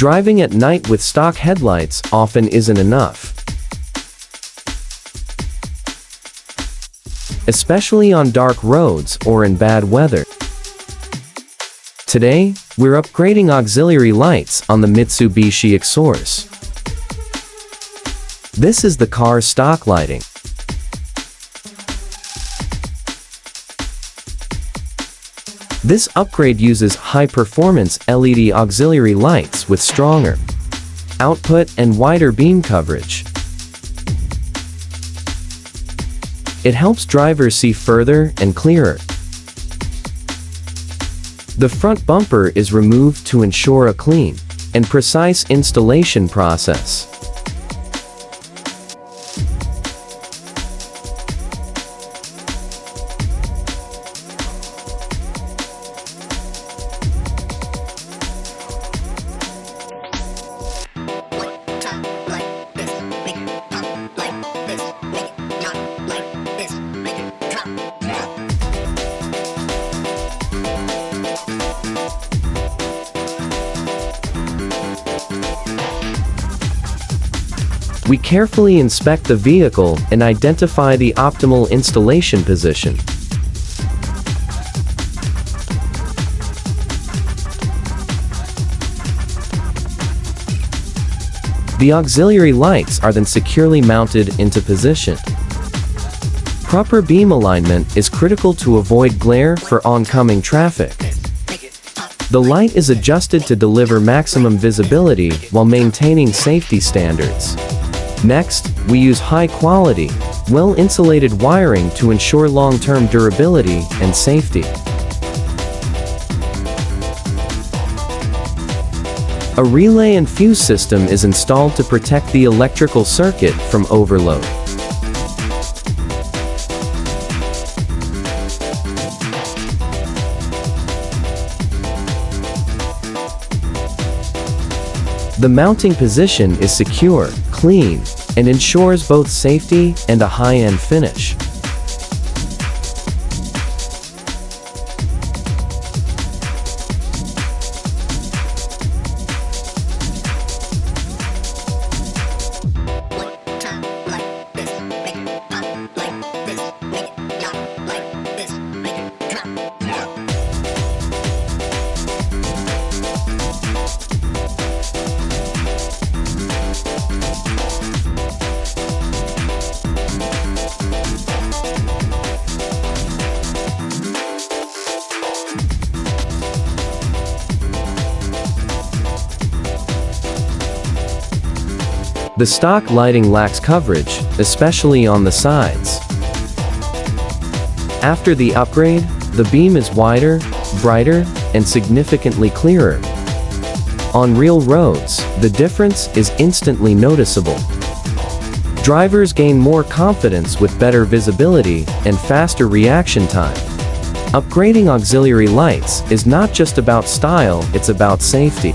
Driving at night with stock headlights often isn't enough, especially on dark roads or in bad weather. Today, we're upgrading auxiliary lights on the Mitsubishi Xforce. This is the car's stock lighting. This upgrade uses high-performance LED auxiliary lights with stronger output and wider beam coverage. It helps drivers see further and clearer. The front bumper is removed to ensure a clean and precise installation process. We carefully inspect the vehicle and identify the optimal installation position. The auxiliary lights are then securely mounted into position. Proper beam alignment is critical to avoid glare for oncoming traffic. The light is adjusted to deliver maximum visibility while maintaining safety standards. Next, we use high-quality, well-insulated wiring to ensure long-term durability and safety. A relay and fuse system is installed to protect the electrical circuit from overload. The mounting position is secure, clean, and ensures both safety and a high-end finish. The stock lighting lacks coverage, especially on the sides. After the upgrade, the beam is wider, brighter, and significantly clearer. On real roads, the difference is instantly noticeable. Drivers gain more confidence with better visibility and faster reaction time. Upgrading auxiliary lights is not just about style, it's about safety.